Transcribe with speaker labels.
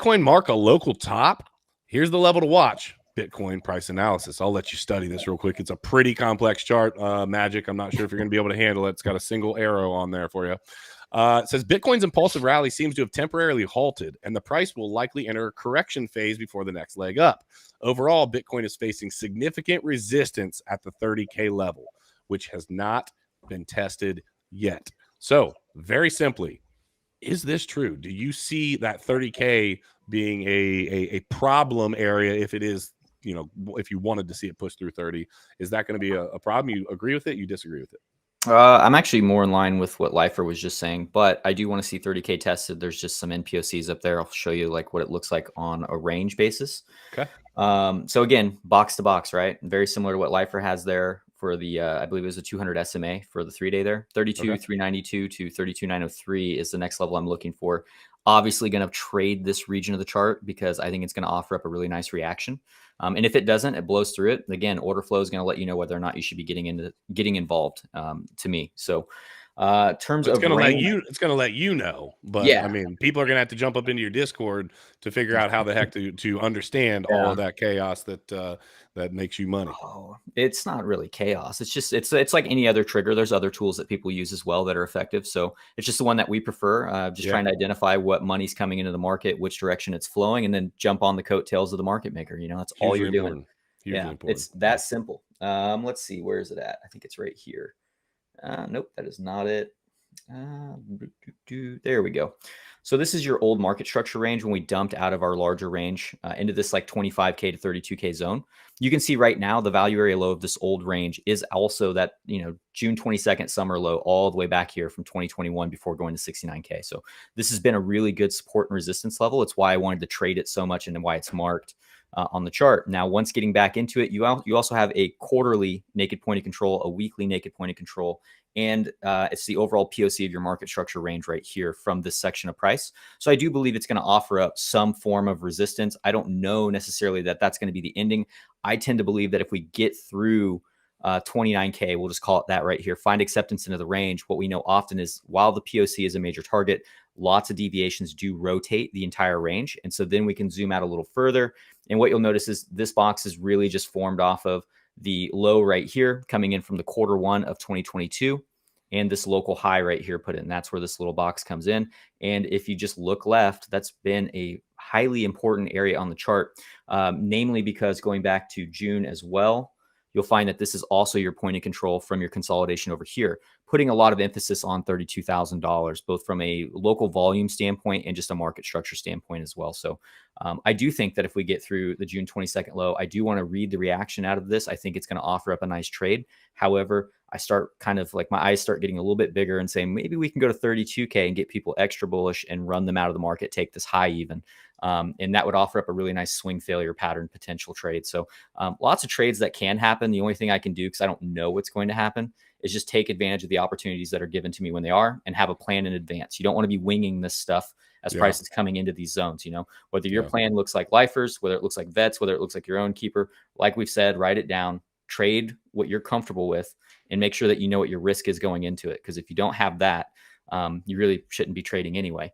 Speaker 1: Bitcoin mark a local top? Here's the level to watch. Bitcoin price analysis. I'll let you study this real quick. It's a pretty complex chart. Magic, I'm not sure if you're going to be able to handle it. It's got a single arrow on there for you. It says Bitcoin's impulsive rally seems to have temporarily halted, and the price will likely enter a correction phase before the next leg up. Overall, Bitcoin is facing significant resistance at the 30K level, which has not been tested yet. So, very simply, is this true? Do you see that 30K being a problem area if it is, if you wanted to see it push through 30? Is that going to be a problem? You agree with it? You disagree with it?
Speaker 2: I'm actually more in line with what Lifer was just saying, but I do want to see 30K tested. There's just some NPOCs up there. I'll show you like what it looks like on a range basis.
Speaker 1: Okay.
Speaker 2: So again, box to box, right? Very similar to what Lifer has there for the, I believe it was a 200 SMA for the 3-day there. 32,392 to 32,903 is the next level I'm looking for. Obviously going to trade this region of the chart because I think it's going to offer up a really nice reaction. And if it doesn't, it blows through it. Again, order flow is going to let you know whether or not you should be getting involved, to me. So terms of range,
Speaker 1: it's going to let you know, but
Speaker 2: yeah.
Speaker 1: I mean, people are going to have to jump up into your Discord to figure out how the heck to understand all of that chaos that makes you money.
Speaker 2: Oh, it's not really chaos. It's just, it's like any other trigger. There's other tools that people use as well that are effective. So it's just the one that we prefer, trying to identify what money's coming into the market, which direction it's flowing, and then jump on the coattails of the market maker. That's all you're doing. Yeah, it's that simple. Let's see, where is it at? I think it's right here. Nope, that is not it. There we go. So this is your old market structure range when we dumped out of our larger range into this like 25K to 32K zone. You can see right now the value area low of this old range is also that, June 22nd summer low all the way back here from 2021 before going to 69K. So this has been a really good support and resistance level. It's why I wanted to trade it so much and why it's marked on the chart. Now, once getting back into it, you also have a quarterly naked point of control, a weekly naked point of control, and it's the overall POC of your market structure range right here from this section of price. So I do believe it's going to offer up some form of resistance. I don't know necessarily that that's going to be the ending. I tend to believe that if we get through 29K, we'll just call it that right here, find acceptance into the range. What we know often is while the POC is a major target, lots of deviations do rotate the entire range. And so then we can zoom out a little further. And what you'll notice is this box is really just formed off of the low right here coming in from the Q1 of 2022 and this local high right here put in. That's where this little box comes in. And if you just look left, that's been a highly important area on the chart, namely because going back to June as well, you'll find that this is also your point of control from your consolidation over here, putting a lot of emphasis on $32,000, both from a local volume standpoint and just a market structure standpoint as well. So I do think that if we get through the June 22nd low, I do want to read the reaction out of this. I think it's going to offer up a nice trade. However, I start kind of like my eyes start getting a little bit bigger and saying, maybe we can go to 32K and get people extra bullish and run them out of the market, take this high even. And that would offer up a really nice swing failure pattern potential trade. So lots of trades that can happen. The only thing I can do, because I don't know what's going to happen, is just take advantage of the opportunities that are given to me when they are and have a plan in advance. You don't want to be winging this stuff as prices coming into these zones, whether your plan looks like lifers, whether it looks like vets, whether it looks like your own keeper, like we've said, write it down, trade what you're comfortable with, and make sure that you know what your risk is going into it. Because if you don't have that, you really shouldn't be trading anyway.